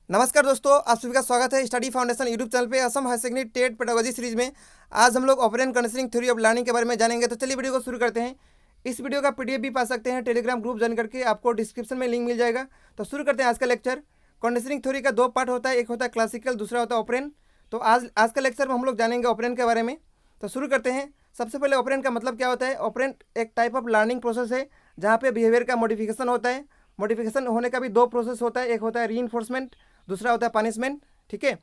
नमस्कार दोस्तों, आप सभी का स्वागत है स्टडी फाउंडेशन यूट्यूब चैनल पे Assam higher secondary TET pedagogy series में। आज हम लोग operant conditioning theory of learning के बारे में जानेंगे। तो चलिए वीडियो को शुरू करते हैं। इस वीडियो का पीडीएफ भी पा सकते हैं टेलीग्राम ग्रुप ज्वाइन करके, आपको डिस्क्रिप्शन में लिंक मिल जाएगा। तो शुरू करते हैं आज का लेक्चर। कंडीशनिंग थ्योरी का दो पार्ट होता है, एक होता है क्लासिकल, दूसरा होता है ऑपरेंट। तो आज का लेक्चर में हम लोग जानेंगे ऑपरेंट के बारे में। तो शुरू करते हैं। सबसे पहले ऑपरेंट का मतलब क्या होता है। ऑपरेंट एक टाइप ऑफ लर्निंग प्रोसेस है जहाँ पे बिहेवियर का मॉडिफिकेशन होता है। मॉडिफिकेशन होने का भी दो प्रोसेस होता है, एक होता है रीइंफोर्समेंट, दूसरा होता है पनिशमेंट। ठीक है।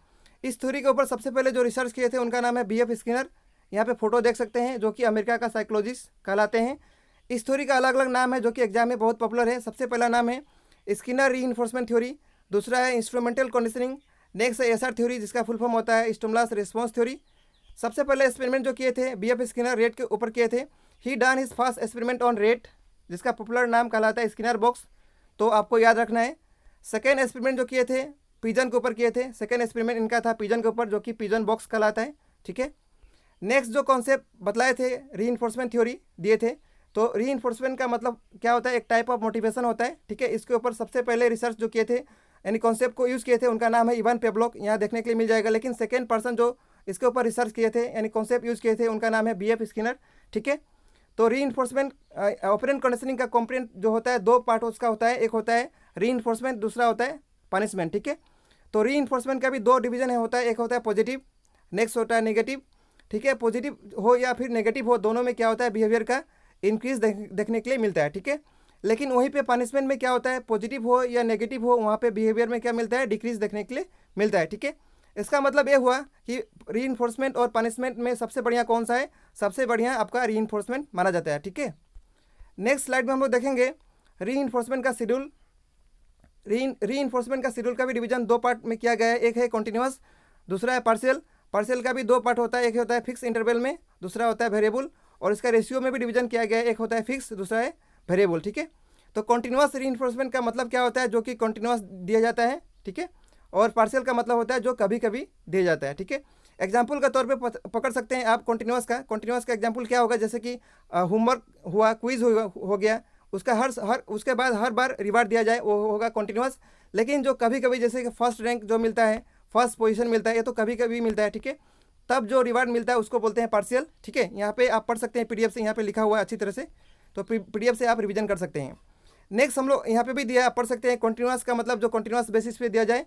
इस थ्योरी के ऊपर सबसे पहले जो रिसर्च किए थे उनका नाम है बीएफ स्किनर। यहाँ पे फोटो देख सकते हैं, जो कि अमेरिका का साइकोलॉजिस्ट कहलाते हैं। इस थ्योरी का अलग अलग नाम है जो कि एग्जाम में बहुत पॉपुलर है। सबसे पहला नाम है स्किनर रीइंफोर्समेंट थ्योरी, दूसरा है इंस्ट्रूमेंटल कंडीशनिंग, नेक्स्ट है एसआर थ्योरी जिसका फुल फॉर्म होता है स्टिमुलस रिस्पॉन्स थ्योरी। सबसे पहले एक्सपेरिमेंट जो किए थे बीएफ स्किनर रेट के ऊपर किए थे। He done his first experiment on rat, जिसका पॉपुलर नाम कहलाता है स्किनर बॉक्स, तो आपको याद रखना है। सेकेंड एक्सपेरिमेंट जो किए थे पिजन के ऊपर किए थे। सेकेंड एक्सपेरिमेंट इनका था पिजन के ऊपर, जो कि पिजन बॉक्स कहलाता है। ठीक है। नेक्स्ट जो कॉन्सेप्ट बतलाए थे रीइंफोर्समेंट थ्योरी दिए थे। तो रीइंफोर्समेंट का मतलब क्या होता है, एक टाइप ऑफ मोटिवेशन होता है। ठीक है। इसके ऊपर सबसे पहले रिसर्च जो किए थे यानी कॉन्सेप्ट को यूज़ किए थे उनका नाम है इवान पेवलोव, यहाँ देखने के लिए मिल जाएगा। लेकिन सेकेंड पर्सन जो इसके ऊपर रिसर्च किए थे यानी कॉन्सेप्ट यूज़ किए थे उनका नाम है बीएफ स्किनर। ठीक है। तो रीइंफोर्समेंट ऑपरेंट कंडीशनिंग का कंपोनेंट जो होता है दो पार्ट उसका होता है, एक होता है रीइंफोर्समेंट, दूसरा होता है पनिशमेंट। ठीक है। तो रीइंफोर्समेंट का भी दो डिवीजन है होता है, एक होता है पॉजिटिव, नेक्स्ट होता है नेगेटिव। ठीक है। पॉजिटिव हो या फिर नेगेटिव हो, दोनों में क्या होता है बिहेवियर का इंक्रीज देखने के लिए मिलता है। ठीक है। लेकिन वहीं पे पनिशमेंट में क्या होता है, पॉजिटिव हो या नेगेटिव हो, वहाँ पे बिहेवियर में क्या मिलता है, डिक्रीज देखने के लिए मिलता है। ठीक है। इसका मतलब ये हुआ कि रीइंफोर्समेंट और पनिशमेंट में सबसे बढ़िया कौन सा है, सबसे बढ़िया आपका रीइंफोर्समेंट माना जाता है। ठीक है। नेक्स्ट स्लाइड में हम लोग देखेंगे रीइंफोर्समेंट का शेड्यूल। रीइंफोर्समेंट का शेड्यूल का भी डिवीजन दो पार्ट में किया गया है, एक है कॉन्टिन्यूस, दूसरा है पार्शियल। पार्शियल का भी दो पार्ट होता है, एक होता है फिक्स इंटरवल में, दूसरा होता है वेरिएबल। और इसका रेशियो में भी डिवीजन किया गया है, एक होता है फिक्स, दूसरा है वेरिएबल। ठीक है। तो कॉन्टिन्यूस रीइंफोर्समेंट का मतलब क्या होता है, जो कि कॉन्टिन्यूस दिया जाता है। ठीक है। और पार्शियल का मतलब होता है जो कभी कभी दिया जाता है। ठीक है। एग्जाम्पल के तौर पे पकड़ सकते हैं आप कॉन्टिन्यूस का एग्जाम्पल क्या होगा, जैसे कि होमवर्क हुआ, क्विज हो गया, उसका हर उसके बाद हर बार रिवार्ड दिया जाए, वो होगा कॉन्टिन्यूस। लेकिन जो कभी कभी जैसे कि फर्स्ट रैंक जो मिलता है, फर्स्ट पोजीशन मिलता है, ये तो कभी कभी मिलता है। ठीक है। तब जो रिवार्ड मिलता है उसको बोलते हैं पार्शियल। ठीक है। यहाँ पे आप पढ़ सकते हैं पीडीएफ से, यहाँ पे लिखा हुआ है अच्छी तरह से, तो पीडीएफ से आप रिवीजन कर सकते हैं। नेक्स्ट हम लोग यहाँ पे भी दिया, आप पढ़ सकते हैं कॉन्टिन्यूस का मतलब जो कॉन्टिन्यूस बेसिस पे दिया जाए,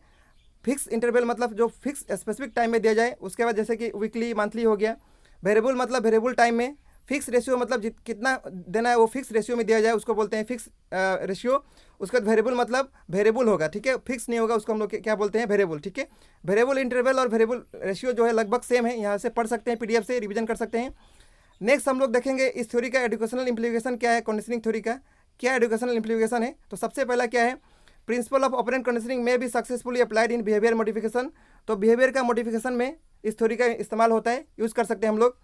फिक्स इंटरवल मतलब जो फिक्स स्पेसिफिक टाइम में दिया जाए, उसके बाद जैसे कि वीकली मंथली हो गया। वेरिएबल मतलब वेरिएबल टाइम में, फिक्स रेशियो मतलब कितना देना है वो फिक्स रेशियो में दिया जाए, उसको बोलते हैं फिक्स रेशियो। उसके बाद वेरिएबल मतलब वेरिएबल होगा। ठीक है। फिक्स नहीं होगा, उसको हम लोग क्या बोलते हैं, वेरिएबल। ठीक है। वेरिएबल इंटरवल और वेरिएबल रेशियो जो है लगभग सेम है, यहाँ से पढ़ सकते हैं, पीडीएफ से रिवीजन कर सकते हैं। नेक्स्ट हम लोग देखेंगे इस थ्योरी का एजुकेशनल इंप्लीकेशन क्या है, कंडीशनिंग थ्योरी का क्या एजुकेशनल इंप्लीकेशन है। तो सबसे पहला क्या है, प्रिंसिपल ऑफ ऑपरेंट कंडीशनिंग में भी successfully applied in behaviour modification. तो बिहेवियर का मॉडिफिकेशन में इस थ्योरी का इस्तेमाल होता है, यूज़ कर सकते हैं हम लोग।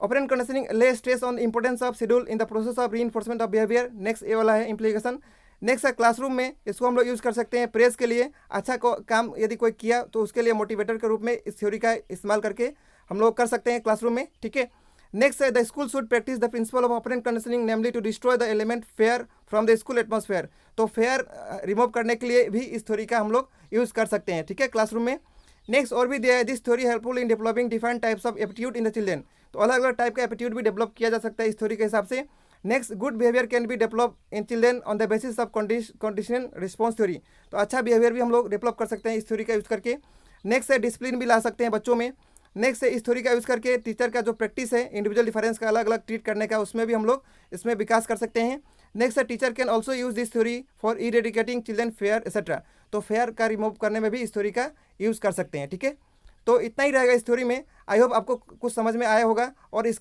ऑपरेंट कंडीशनिंग ले stress on importance of schedule in the process of reinforcement of behaviour. Next ये वाला है इंप्लीकेशन। नेक्स्ट है क्लासरूम में, इसको हम लोग यूज़ कर सकते हैं प्रेस के लिए, अच्छा काम यदि कोई किया तो उसके लिए मोटिवेटर के रूप में इस थ्योरी का इस्तेमाल करके हम लोग कर सकते हैं क्लासरूम में। ठीक है। नेक्स्ट है the school should practice the principle of operant conditioning, namely to destroy the element fear from the school atmosphere. तो फेयर रिमूव करने के लिए भी इस थ्योरी का हम लोग यूज़ कर सकते हैं। ठीक है, क्लासरूम में। नेक्स्ट और भी दिया है, this theory helpful in developing different types of aptitude in the children. तो अलग अलग टाइप का एप्टीट्यूड भी डेवलप किया जा सकता है इस थ्योरी के हिसाब से। Next good behaviour can be develop in children on the basis of conditional response theory. तो अच्छा बिहेवियर भी हम लोग डेवलप कर सकते हैं इस थ्योरी का यूज़ करके। नेक्स्ट है डिसिप्लिन भी ला सकते हैं बच्चों में। नेक्स्ट है इस थ्योरी का यूज़ करके टीचर का जो प्रैक्टिस है इंडिविजुअल डिफरेंस का अलग अलग ट्रीट करने का, उसमें भी हम लोग इसमें विकास कर सकते हैं। नेक्स्ट है teacher can also use this theory for eradicating children fair etcetera. तो फेयर का रिमूव करने में भी इस थ्योरी का यूज़ कर सकते हैं। ठीक है। तो इतना ही रहेगा इस थ्योरी में। आई होप आपको कुछ समझ में आया होगा। और इस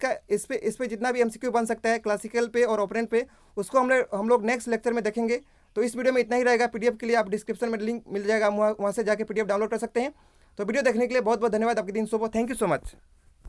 पे जितना भी एमसीक्यू बन सकता है क्लासिकल पे और ऑपरेंट पे, उसको हम लोग नेक्स्ट लेक्चर में देखेंगे। तो इस वीडियो में इतना ही रहेगा। पीडीएफ के लिए आप डिस्क्रिप्शन में लिंक मिल जाएगा, वहाँ से जाके पीडीएफ डाउनलोड कर सकते हैं। तो वीडियो देखने के लिए बहुत बहुत धन्यवाद। आपके दिन शुभ हो। Thank you so much.